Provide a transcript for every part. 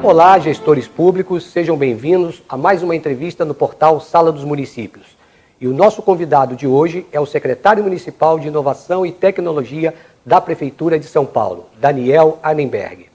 Olá, gestores públicos, sejam bem-vindos a mais uma entrevista no portal Sala dos Municípios. E o nosso convidado de hoje é o secretário municipal de Inovação e Tecnologia da Prefeitura de São Paulo, Daniel Arnenberg.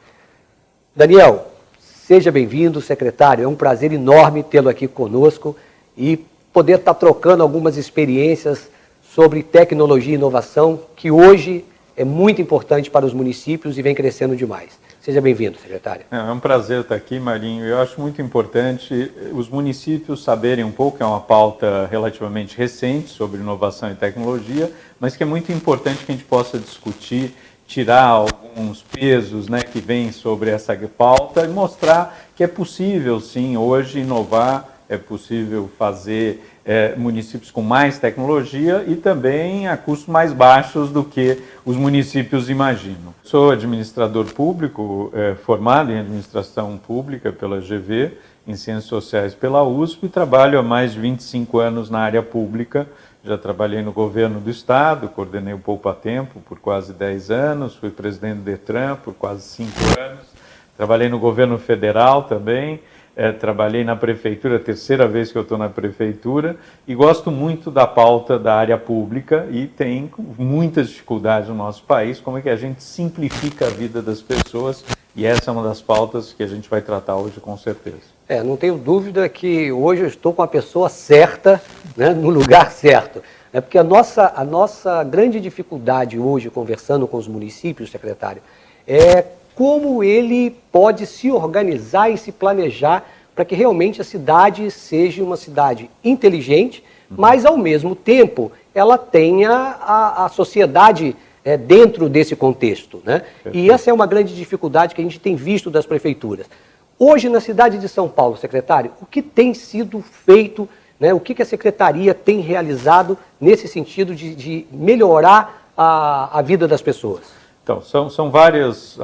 Daniel, seja bem-vindo, secretário. É um prazer enorme tê-lo aqui conosco e poder estar trocando algumas experiências sobre tecnologia e inovação, que hoje é muito importante para os municípios e vem crescendo demais. Seja bem-vindo, secretário. É um prazer estar aqui, Marinho. Eu acho muito importante os municípios saberem um pouco, é uma pauta relativamente recente sobre inovação e tecnologia, mas que é muito importante que a gente possa discutir, tirar alguns pesos, né, que vêm sobre essa pauta e mostrar que é possível, sim, hoje inovar, é possível fazer municípios com mais tecnologia e também a custos mais baixos do que os municípios imaginam. Sou administrador público, formado em administração pública pela GV, em ciências sociais pela USP, e trabalho há mais de 25 anos na área pública. Já trabalhei no governo do estado, coordenei o Poupa Tempo por quase 10 anos, fui presidente do Detran por quase 5 anos, trabalhei no governo federal também, trabalhei na prefeitura, a terceira vez que eu estou na prefeitura, e gosto muito da pauta da área pública e tem muitas dificuldades no nosso país, como é que a gente simplifica a vida das pessoas, e essa é uma das pautas que a gente vai tratar hoje com certeza. Não tenho dúvida que hoje eu estou com a pessoa certa, né, no lugar certo. É porque a nossa grande dificuldade hoje, conversando com os municípios, secretário, é como ele pode se organizar e se planejar para que realmente a cidade seja uma cidade inteligente, mas ao mesmo tempo ela tenha a sociedade dentro desse contexto, né? E essa é uma grande dificuldade que a gente tem visto das prefeituras. Hoje na cidade de São Paulo, secretário, o que tem sido feito, né, o que a secretaria tem realizado nesse sentido de melhorar a vida das pessoas? Então, são vários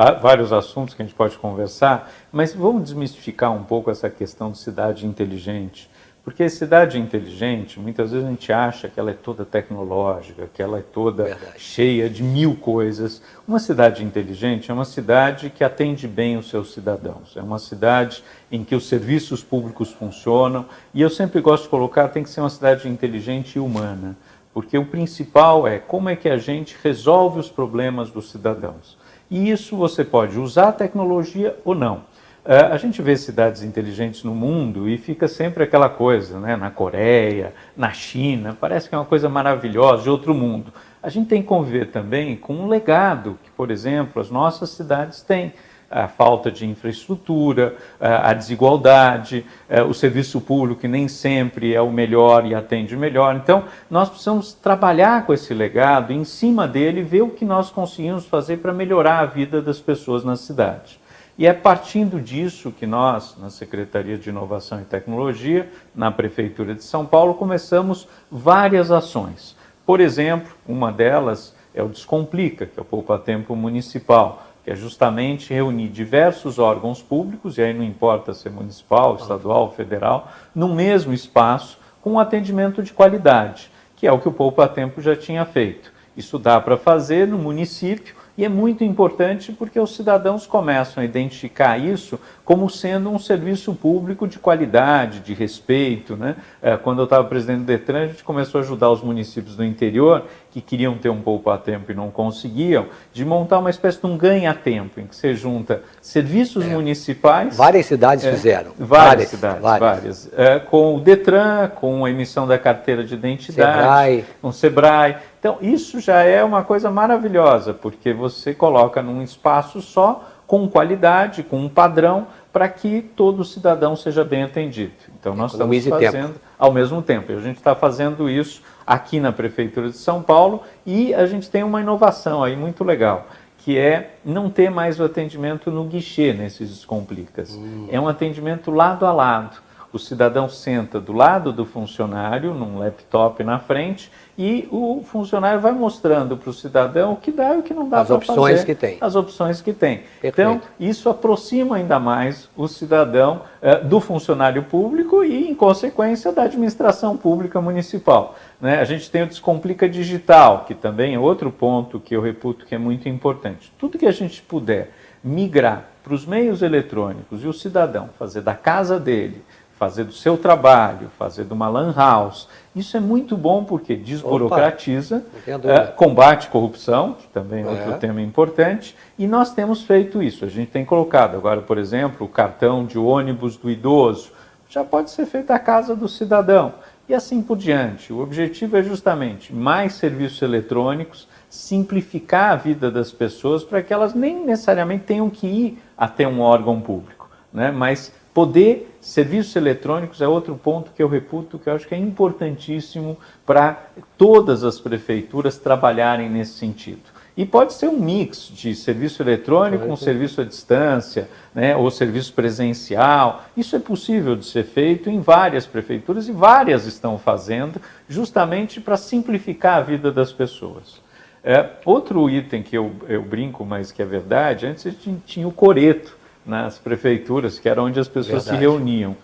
assuntos que a gente pode conversar, mas vamos desmistificar um pouco essa questão de cidade inteligente. Porque cidade inteligente, muitas vezes a gente acha que ela é toda tecnológica, que ela é toda cheia de mil coisas. Uma cidade inteligente é uma cidade que atende bem os seus cidadãos. É uma cidade em que os serviços públicos funcionam. E eu sempre gosto de colocar, tem que ser uma cidade inteligente e humana. Porque o principal é como é que a gente resolve os problemas dos cidadãos. E isso você pode usar a tecnologia ou não. A gente vê cidades inteligentes no mundo e fica sempre aquela coisa, né? Na Coreia, na China, parece que é uma coisa maravilhosa, de outro mundo. A gente tem que conviver também com um legado que, por exemplo, as nossas cidades têm. A falta de infraestrutura, a desigualdade, o serviço público que nem sempre é o melhor e atende melhor. Então, nós precisamos trabalhar com esse legado, em cima dele, ver o que nós conseguimos fazer para melhorar a vida das pessoas na cidade. E é partindo disso que nós, na Secretaria de Inovação e Tecnologia, na Prefeitura de São Paulo, começamos várias ações. Por exemplo, uma delas é o Descomplica, que é o Poupa Tempo Municipal, que é justamente reunir diversos órgãos públicos, e aí não importa se é municipal, estadual, federal, no mesmo espaço, com um atendimento de qualidade, que é o que o Poupa Tempo já tinha feito. Isso dá para fazer no município, e é muito importante porque os cidadãos começam a identificar isso como sendo um serviço público de qualidade, de respeito, né? Quando eu estava presidente do Detran, a gente começou a ajudar os municípios do interior que queriam ter um poupa-tempo e não conseguiam, de montar uma espécie de um ganha-tempo, em que você junta serviços municipais... Várias cidades fizeram. Várias cidades. Com o Detran, com a emissão da carteira de identidade, Sebrae. Com o Sebrae. Então, isso já é uma coisa maravilhosa, porque você coloca num espaço só, com qualidade, com um padrão, para que todo cidadão seja bem atendido. Então, nós estamos fazendo ao mesmo tempo. A gente está fazendo isso aqui na Prefeitura de São Paulo e a gente tem uma inovação aí muito legal, que é não ter mais o atendimento no guichê nesses Descomplicas. É um atendimento lado a lado. O cidadão senta do lado do funcionário, num laptop na frente, e o funcionário vai mostrando para o cidadão o que dá e o que não dá para fazer. As opções que tem. As opções que tem. Então, isso aproxima ainda mais o cidadão do funcionário público e, em consequência, da administração pública municipal. Né? A gente tem o Descomplica Digital, que também é outro ponto que eu reputo que é muito importante. Tudo que a gente puder migrar para os meios eletrônicos e o cidadão fazer da casa dele, fazer do seu trabalho, fazer de uma lan house, isso é muito bom porque desburocratiza, combate corrupção, que também é outro tema importante, e nós temos feito isso. A gente tem colocado agora, por exemplo, o cartão de ônibus do idoso, já pode ser feito à casa do cidadão, e assim por diante. O objetivo é justamente mais serviços eletrônicos, simplificar a vida das pessoas para que elas nem necessariamente tenham que ir até um órgão público, né? Mas serviços eletrônicos é outro ponto que eu reputo, que eu acho que é importantíssimo para todas as prefeituras trabalharem nesse sentido. E pode ser um mix de serviço eletrônico com serviço à distância, né, ou serviço presencial. Isso é possível de ser feito em várias prefeituras e várias estão fazendo, justamente para simplificar a vida das pessoas. Outro item que eu brinco, mas que é verdade, antes a gente tinha o coreto nas prefeituras, que era onde as pessoas se reuniam.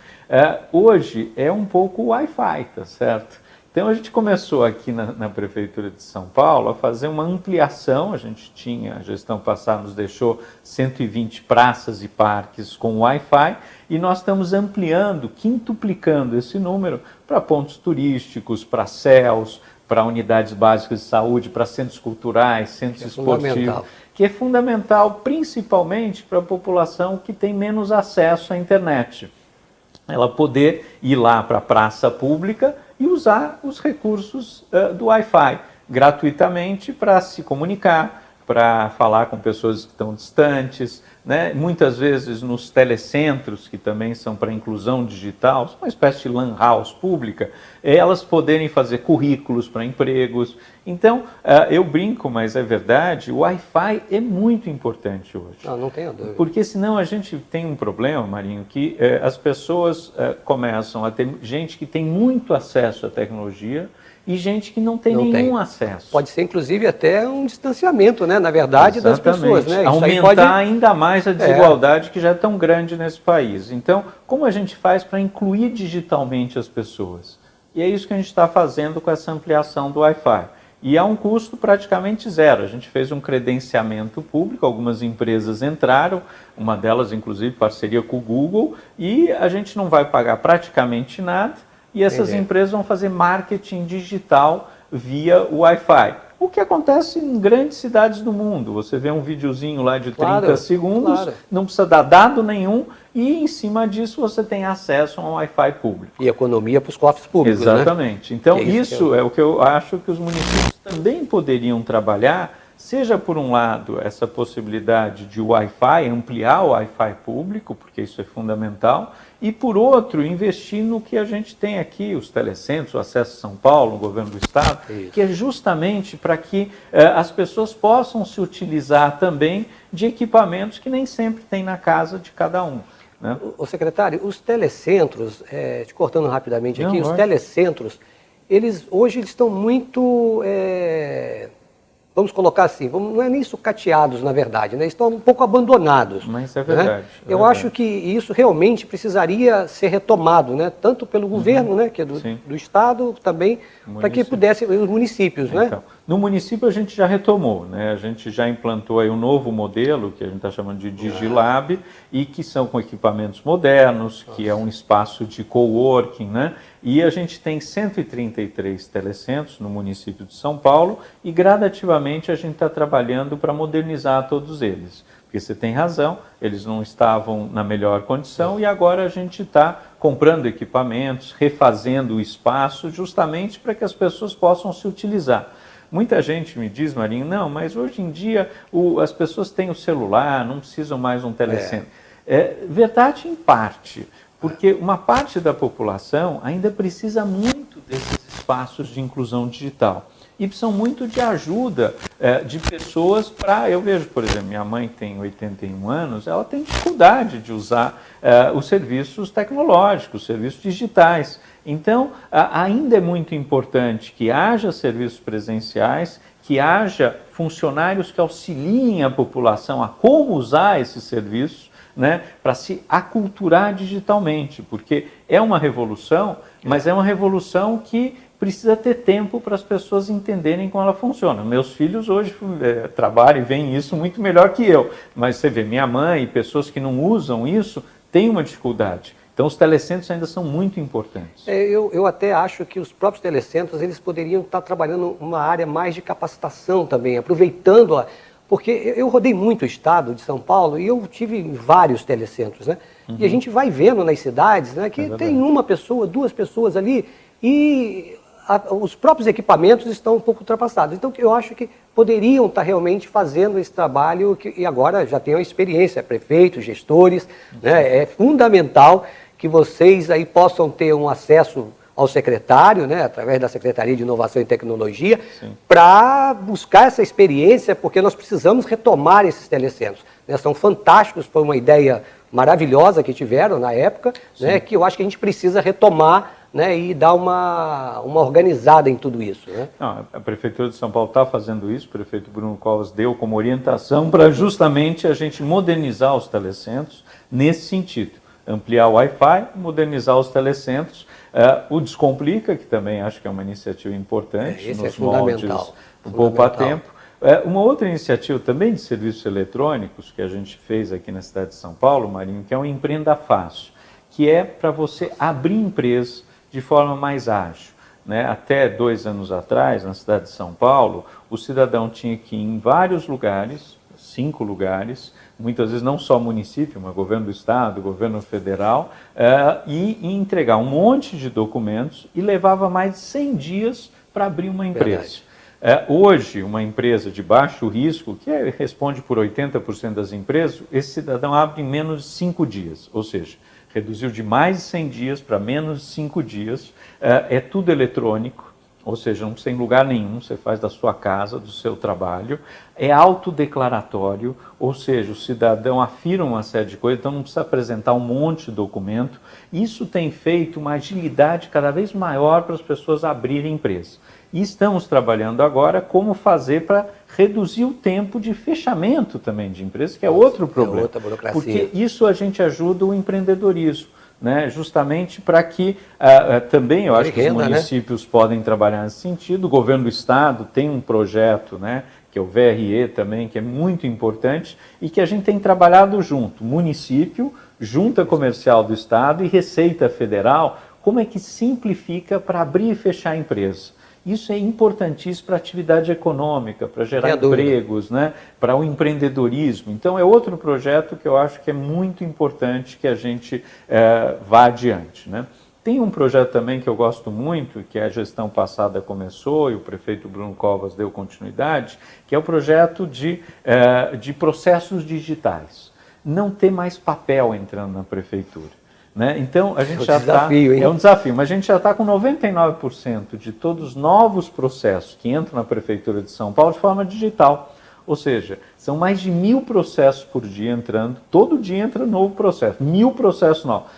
Hoje é um pouco o Wi-Fi, tá certo? Então a gente começou aqui na Prefeitura de São Paulo a fazer uma ampliação, a gente tinha, a gestão passada nos deixou 120 praças e parques com Wi-Fi, e nós estamos ampliando, quintuplicando esse número para pontos turísticos, para CELS, para unidades básicas de saúde, para centros culturais, centros esportivos, que é fundamental principalmente para a população que tem menos acesso à internet. Ela poder ir lá para a praça pública e usar os recursos do Wi-Fi gratuitamente para se comunicar, para falar com pessoas que estão distantes, né? Muitas vezes nos telecentros, que também são para inclusão digital, uma espécie de lan house pública, elas poderem fazer currículos para empregos. Então, eu brinco, mas é verdade, o Wi-Fi é muito importante hoje. Não tenho dúvida. Porque senão a gente tem um problema, Marinho, que as pessoas começam a ter gente que tem muito acesso à tecnologia e gente que não tem nenhum acesso. Pode ser, inclusive, até um distanciamento, né, na verdade, das pessoas. Né? Aumentar ainda mais a desigualdade que já é tão grande nesse país. Então, como a gente faz para incluir digitalmente as pessoas? E é isso que a gente está fazendo com essa ampliação do Wi-Fi. E há um custo praticamente zero. A gente fez um credenciamento público, algumas empresas entraram, uma delas, inclusive, parceria com o Google, e a gente não vai pagar praticamente nada, e essas empresas vão fazer marketing digital via Wi-Fi. O que acontece em grandes cidades do mundo. Você vê um videozinho lá de 30 segundos, não precisa dar dado nenhum, e em cima disso você tem acesso a um Wi-Fi público. E economia para os cofres públicos. Exatamente. Né? Então isso é o que eu acho que os municípios também poderiam trabalhar, seja por um lado essa possibilidade de Wi-Fi, ampliar o Wi-Fi público, porque isso é fundamental, e por outro, investir no que a gente tem aqui, os telecentros, o Acesso São Paulo, o governo do estado, que é justamente para que as pessoas possam se utilizar também de equipamentos que nem sempre tem na casa de cada um. Né? O secretário, os telecentros, te cortando rapidamente aqui, os telecentros, hoje eles estão muito... vamos colocar assim, não é nem sucateados, na verdade, né? Estão um pouco abandonados. Mas é verdade. Né? Eu acho que isso realmente precisaria ser retomado, né? Tanto pelo governo, né? Que é do Estado, também, para que pudesse, os municípios. Então, né? No município a gente já retomou, né? A gente já implantou aí um novo modelo, que a gente está chamando de Digilab, e que são com equipamentos modernos, que é um espaço de coworking, né? E a gente tem 133 telecentros no município de São Paulo e gradativamente a gente está trabalhando para modernizar todos eles. Porque você tem razão, eles não estavam na melhor condição e agora a gente está comprando equipamentos, refazendo o espaço justamente para que as pessoas possam se utilizar. Muita gente me diz, Marinho, não, mas hoje em dia as pessoas têm o celular, não precisam mais um telecentro. É verdade em parte. Porque uma parte da população ainda precisa muito desses espaços de inclusão digital. E precisam muito de ajuda de pessoas para... Eu vejo, por exemplo, minha mãe tem 81 anos, ela tem dificuldade de usar os serviços tecnológicos, os serviços digitais. Então, ainda é muito importante que haja serviços presenciais, que haja funcionários que auxiliem a população a como usar esses serviços, né, para se aculturar digitalmente, porque é uma revolução, mas é uma revolução que precisa ter tempo para as pessoas entenderem como ela funciona. Meus filhos hoje trabalham e veem isso muito melhor que eu, mas você vê, minha mãe e pessoas que não usam isso têm uma dificuldade. Então os telecentros ainda são muito importantes. Eu até acho que os próprios telecentros eles poderiam estar trabalhando uma área mais de capacitação também, aproveitando porque eu rodei muito o estado de São Paulo e eu tive em vários telecentros, né? E a gente vai vendo nas cidades, né, que tem uma pessoa, duas pessoas ali e os próprios equipamentos estão um pouco ultrapassados. Então eu acho que poderiam estar realmente fazendo esse trabalho e agora já tem uma experiência, prefeitos, gestores, né? É fundamental que vocês aí possam ter um acesso ao secretário, né, através da Secretaria de Inovação e Tecnologia, para buscar essa experiência, porque nós precisamos retomar esses telecentros. Né, são fantásticos, foi uma ideia maravilhosa que tiveram na época, né, que eu acho que a gente precisa retomar, né, e dar uma organizada em tudo isso. Né? Não, a Prefeitura de São Paulo está fazendo isso, o prefeito Bruno Covas deu como orientação para justamente a gente modernizar os telecentros nesse sentido. Ampliar o Wi-Fi, modernizar os telecentros, o Descomplica, que também acho que é uma iniciativa importante, nos moldes do poupa-tempo. Uma outra iniciativa também de serviços eletrônicos que a gente fez aqui na cidade de São Paulo, Marinho, que é o Empreenda Fácil, que é para você abrir empresa de forma mais ágil. Né? Até 2 anos atrás, na cidade de São Paulo, o cidadão tinha que ir em vários lugares, 5 lugares, muitas vezes não só município, mas governo do estado, governo federal, e entregar um monte de documentos e levava mais de 100 dias para abrir uma empresa. Hoje, uma empresa de baixo risco, que responde por 80% das empresas, esse cidadão abre em menos de 5 dias, ou seja, reduziu de mais de 100 dias para menos de 5 dias, é tudo eletrônico, ou seja, não precisa ir em lugar nenhum, você faz da sua casa, do seu trabalho, é autodeclaratório, ou seja, o cidadão afirma uma série de coisas, então não precisa apresentar um monte de documento. Isso tem feito uma agilidade cada vez maior para as pessoas abrirem empresa. E estamos trabalhando agora como fazer para reduzir o tempo de fechamento também de empresas, que é outro problema. Outra burocracia. Porque isso a gente ajuda o empreendedorismo. Né, justamente para que também eu acho que os municípios podem trabalhar nesse sentido, o governo do estado tem um projeto, né, que é o VRE também, que é muito importante e que a gente tem trabalhado junto, município, junta comercial do estado e Receita Federal, como é que simplifica para abrir e fechar a empresa. Isso é importantíssimo para a atividade econômica, para gerar empregos, né? Para o empreendedorismo. Então, é outro projeto que eu acho que é muito importante que a gente vá adiante. Né? Tem um projeto também que eu gosto muito, que a gestão passada começou e o prefeito Bruno Covas deu continuidade, que é o projeto de processos digitais. Não ter mais papel entrando na prefeitura. Né? Então, a gente já está... É um desafio, mas a gente já está com 99% de todos os novos processos que entram na Prefeitura de São Paulo de forma digital. Ou seja, são mais de 1000 processos por dia entrando, todo dia entra novo processo, 1000 processos novos.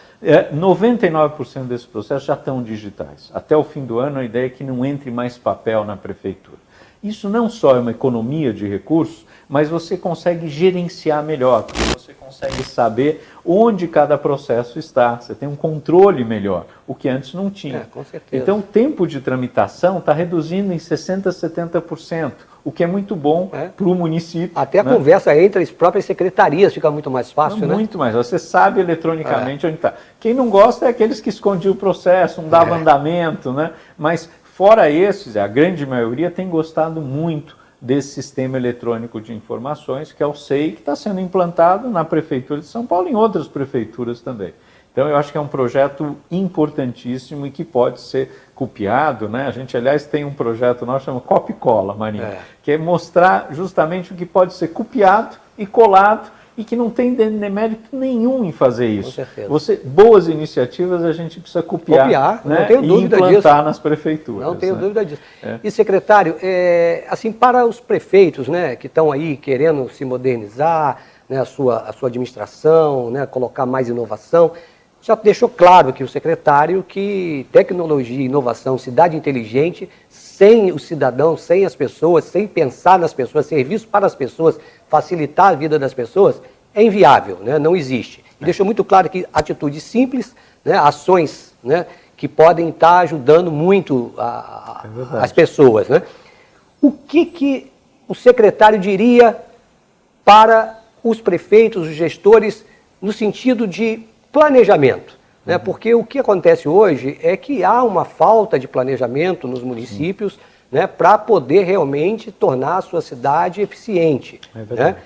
99% desses processos já estão digitais. Até o fim do ano, a ideia é que não entre mais papel na Prefeitura. Isso não só é uma economia de recursos, mas você consegue gerenciar melhor, porque você consegue saber onde cada processo está, você tem um controle melhor, o que antes não tinha. Com certeza. Então o tempo de tramitação está reduzindo em 60%, 70%, o que é muito bom para o município. Até a conversa entre as próprias secretarias fica muito mais fácil, né? Muito mais, você sabe eletronicamente onde está. Quem não gosta é aqueles que escondiam o processo, não dava andamento, né? Mas fora esses, a grande maioria tem gostado muito desse sistema eletrônico de informações, que é o SEI, que está sendo implantado na Prefeitura de São Paulo e em outras prefeituras também. Então, eu acho que é um projeto importantíssimo e que pode ser copiado, né? A gente, aliás, tem um projeto nosso, chama Copia e Cola, Marinho, que é mostrar justamente o que pode ser copiado e colado e que não tem demérito nenhum em fazer isso. Com certeza. Boas iniciativas a gente precisa copiar, né? Não tenho dúvida e implantar disso. Nas prefeituras. Não tenho dúvida disso. E, secretário, assim, para os prefeitos, né, que estão aí querendo se modernizar, né, a sua administração, né, colocar mais inovação, já deixou claro que o secretário que tecnologia, inovação, cidade inteligente, sem o cidadão, sem as pessoas, sem pensar nas pessoas, serviço para as pessoas, facilitar a vida das pessoas, é inviável, né? Não existe. E deixou muito claro que atitudes simples, né, ações, né, que podem estar ajudando muito as pessoas, né? O que o secretário diria para os prefeitos, os gestores, no sentido de planejamento? Né? Porque o que acontece hoje é que há uma falta de planejamento nos municípios, né, para poder realmente tornar a sua cidade eficiente. Né?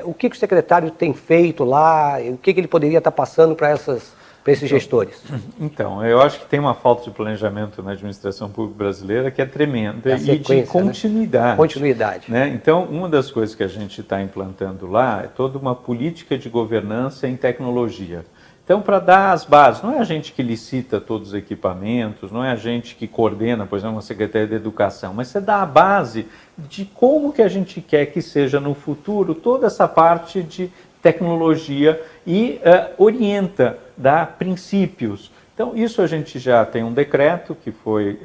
O que o secretário tem feito lá, o que ele poderia estar passando para esses gestores? Então, eu acho que tem uma falta de planejamento na administração pública brasileira que é tremenda e de continuidade. Né? Continuidade. Né? Então, uma das coisas que a gente está implantando lá é toda uma política de governança em tecnologia. Então, para dar as bases, não é a gente que licita todos os equipamentos, não é a gente que coordena, por exemplo, uma Secretaria de Educação, mas você dá a base de como que a gente quer que seja no futuro toda essa parte de tecnologia e orienta, dá princípios. Então, isso a gente já tem um decreto que foi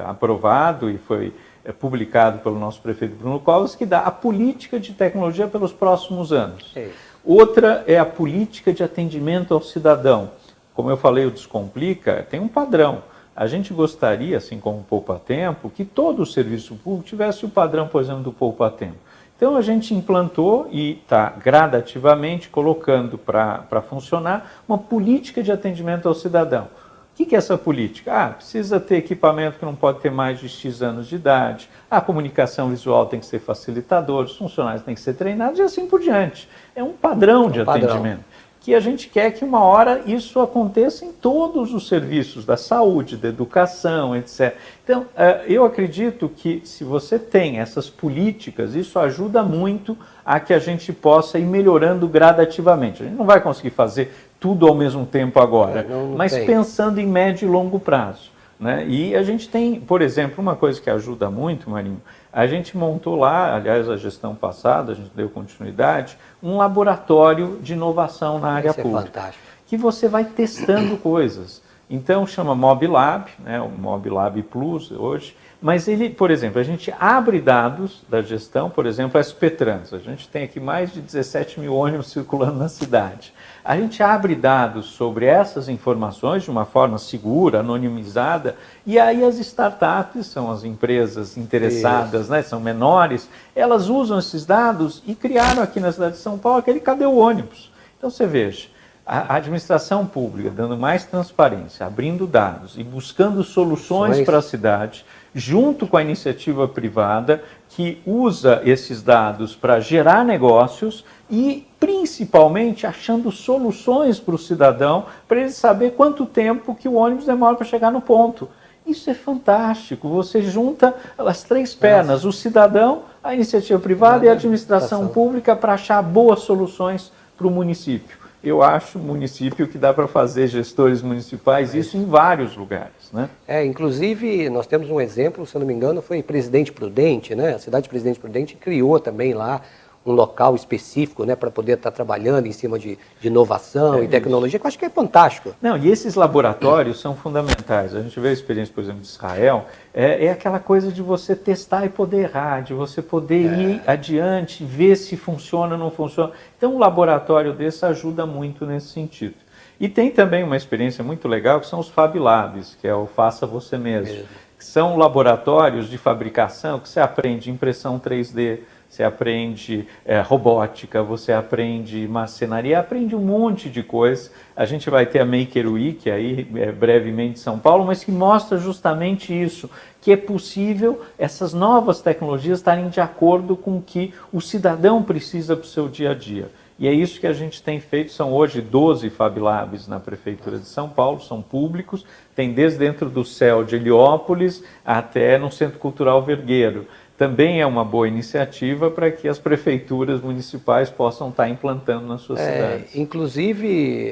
aprovado e foi publicado pelo nosso prefeito Bruno Covas, que dá a política de tecnologia pelos próximos anos. Outra é a política de atendimento ao cidadão. Como eu falei, o Descomplica tem um padrão. A gente gostaria, assim como o Poupa Tempo, que todo o serviço público tivesse o padrão, por exemplo, do Poupa Tempo. Então a gente implantou e está gradativamente colocando para funcionar uma política de atendimento ao cidadão. O que é essa política? Precisa ter equipamento que não pode ter mais de X anos de idade, a comunicação visual tem que ser facilitadora, os funcionários têm que ser treinados e assim por diante. É um padrão de atendimento, que a gente quer que uma hora isso aconteça em todos os serviços da saúde, da educação, etc. Então, eu acredito que se você tem essas políticas, isso ajuda muito a que a gente possa ir melhorando gradativamente. A gente não vai conseguir fazer tudo ao mesmo tempo agora, mas pensando em médio e longo prazo. Né? E a gente tem, por exemplo, uma coisa que ajuda muito, Marinho, a gente montou lá, aliás, a gestão passada, a gente deu continuidade, um laboratório de inovação na área pública, que você vai testando coisas. Então, chama MobLab, né, o MobLab Plus hoje, mas ele, por exemplo, a gente abre dados da gestão, por exemplo, a SP-Trans, a gente tem aqui mais de 17 mil ônibus circulando na cidade. A gente abre dados sobre essas informações de uma forma segura, anonimizada, e aí as startups, são as empresas interessadas, né, são menores, elas usam esses dados e criaram aqui na cidade de São Paulo aquele Cadê o Ônibus? Então você veja, a administração pública dando mais transparência, abrindo dados e buscando soluções para a cidade, junto com a iniciativa privada, que usa esses dados para gerar negócios e, principalmente, achando soluções para o cidadão, para ele saber quanto tempo que o ônibus demora para chegar no ponto. Isso é fantástico, você junta as três pernas, o cidadão, a iniciativa privada e a administração pública para achar boas soluções para o município. Eu acho município que dá para fazer gestores municipais isso em vários lugares, né? Inclusive, nós temos um exemplo, se eu não me engano, foi Presidente Prudente, né? A cidade de Presidente Prudente criou também lá um local específico, né, para poder estar trabalhando em cima de inovação e tecnologia, que eu acho que é fantástico. Não, e esses laboratórios são fundamentais. A gente vê a experiência, por exemplo, de Israel, é aquela coisa de você testar e poder errar, de você poder ir adiante, ver se funciona ou não funciona. Então, um laboratório desse ajuda muito nesse sentido. E tem também uma experiência muito legal, que são os Fab Labs, que é o Faça Você Mesmo. Que são laboratórios de fabricação que você aprende impressão 3D, você aprende robótica, você aprende marcenaria, aprende um monte de coisa. A gente vai ter a Maker Week aí brevemente em São Paulo, mas que mostra justamente isso, que é possível essas novas tecnologias estarem de acordo com o que o cidadão precisa para o seu dia a dia. E é isso que a gente tem feito, são hoje 12 Fab Labs na Prefeitura de São Paulo, são públicos, tem desde dentro do CEL de Heliópolis até no Centro Cultural Vergueiro. Também é uma boa iniciativa para que as prefeituras municipais possam estar implantando nas suas cidades. Inclusive,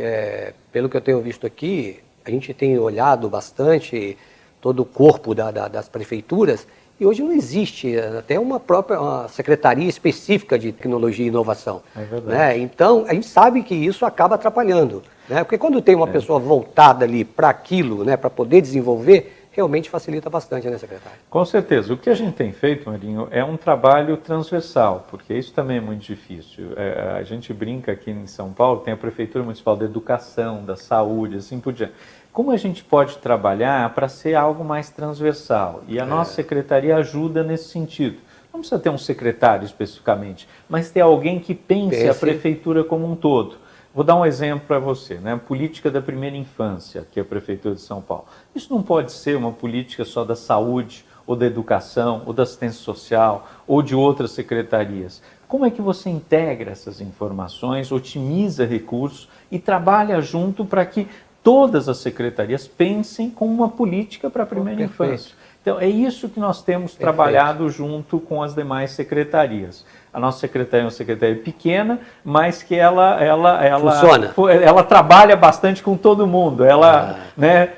pelo que eu tenho visto aqui, a gente tem olhado bastante todo o corpo das prefeituras e hoje não existe até uma secretaria específica de tecnologia e inovação. É verdade. Né? Então, a gente sabe que isso acaba atrapalhando. Né? Porque quando tem uma pessoa voltada ali para aquilo, né, para poder desenvolver, realmente facilita bastante, né, secretário? Com certeza. O que a gente tem feito, Marinho, é um trabalho transversal, porque isso também é muito difícil. A gente brinca aqui em São Paulo, tem a Prefeitura Municipal da Educação, da Saúde, assim por diante. Como a gente pode trabalhar para ser algo mais transversal? E a nossa secretaria ajuda nesse sentido. Não precisa ter um secretário especificamente, mas ter alguém que pense a prefeitura como um todo. Vou dar um exemplo para você, né? A política da primeira infância, que é a Prefeitura de São Paulo. Isso não pode ser uma política só da saúde, ou da educação, ou da assistência social, ou de outras secretarias. Como é que você integra essas informações, otimiza recursos e trabalha junto para que todas as secretarias pensem como uma política para a primeira infância? Então, é isso que nós temos trabalhado junto com as demais secretarias. A nossa secretaria é uma secretaria pequena, mas que ela trabalha bastante com todo mundo. Ela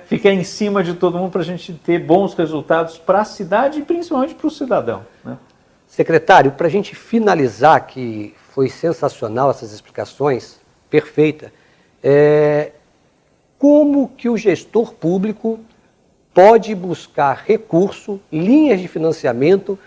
fica em cima de todo mundo para a gente ter bons resultados para a cidade e principalmente para o cidadão. Né? Secretário, para a gente finalizar, que foi sensacional essas explicações, perfeita, como que o gestor público pode buscar recurso, linhas de financiamento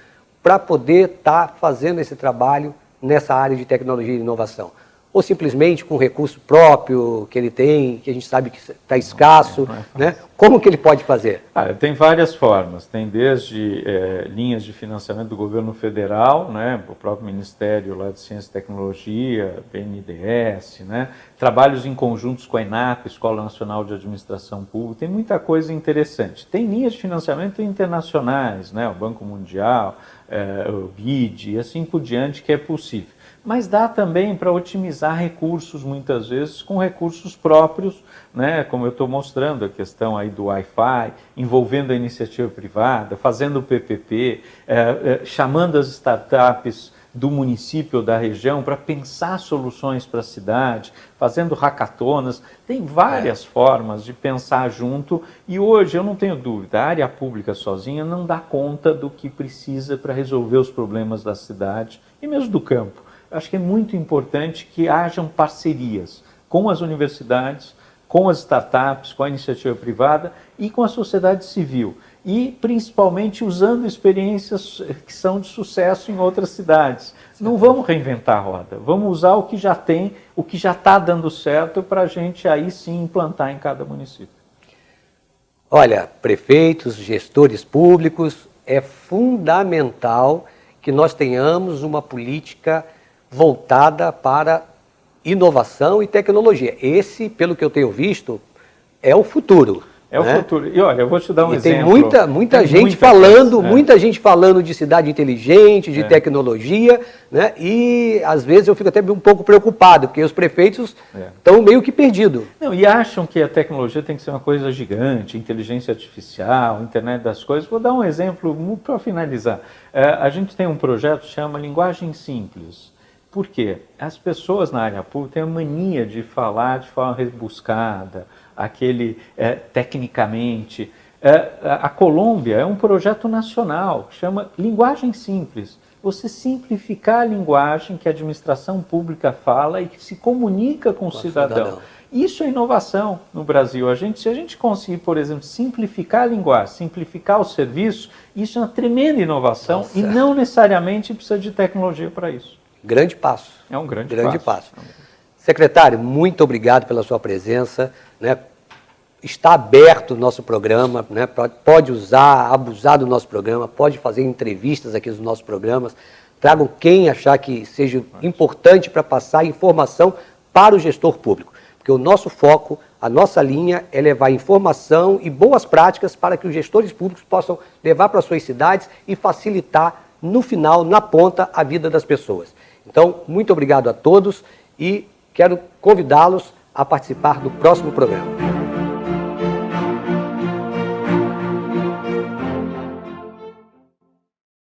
para poder estar fazendo esse trabalho nessa área de tecnologia e inovação? Ou simplesmente com recurso próprio que ele tem, que a gente sabe que está escasso, né? Como que ele pode fazer? Tem várias formas, tem desde linhas de financiamento do governo federal, né? O próprio Ministério lá de Ciência e Tecnologia, BNDES, né? Trabalhos em conjuntos com a ENAP, Escola Nacional de Administração Pública, tem muita coisa interessante. Tem linhas de financiamento internacionais, né? O Banco Mundial, o BID e assim por diante, que é possível. Mas dá também para otimizar recursos, muitas vezes, com recursos próprios, né? Como eu estou mostrando, a questão aí do Wi-Fi, envolvendo a iniciativa privada, fazendo o PPP, chamando as startups do município ou da região para pensar soluções para a cidade, fazendo hackatonas. Tem várias formas de pensar junto e hoje, eu não tenho dúvida, a área pública sozinha não dá conta do que precisa para resolver os problemas da cidade e mesmo do campo. Acho que é muito importante que hajam parcerias com as universidades, com as startups, com a iniciativa privada e com a sociedade civil. E, principalmente, usando experiências que são de sucesso em outras cidades. Não vamos reinventar a roda, vamos usar o que já tem, o que já está dando certo para a gente aí sim implantar em cada município. Olha, prefeitos, gestores públicos, é fundamental que nós tenhamos uma política voltada para inovação e tecnologia. Esse, pelo que eu tenho visto, é o futuro. É o futuro. E olha, eu vou te dar um exemplo. Tem muita gente falando, muita gente falando de cidade inteligente, de tecnologia, né? E às vezes eu fico até um pouco preocupado, porque os prefeitos estão meio que perdidos. Não, e acham que a tecnologia tem que ser uma coisa gigante, inteligência artificial, internet das coisas. Vou dar um exemplo para finalizar. A gente tem um projeto que chama Linguagem Simples. Por quê? As pessoas na área pública têm a mania de falar de forma rebuscada, tecnicamente. A Colômbia é um projeto nacional que chama Linguagem Simples. Você simplificar a linguagem que a administração pública fala e que se comunica com o cidadão. Isso é inovação no Brasil. Se a gente conseguir, por exemplo, simplificar a linguagem, simplificar o serviço, isso é uma tremenda inovação e não necessariamente precisa de tecnologia para isso. Grande passo. É um grande passo. Secretário, muito obrigado pela sua presença, né? Está aberto o nosso programa, né? Pode abusar do nosso programa, pode fazer entrevistas aqui nos nossos programas. Tragam quem achar que seja importante para passar informação para o gestor público. Porque o nosso foco, a nossa linha é levar informação e boas práticas para que os gestores públicos possam levar para suas cidades e facilitar, no final, na ponta, a vida das pessoas. Então, muito obrigado a todos e quero convidá-los a participar do próximo programa.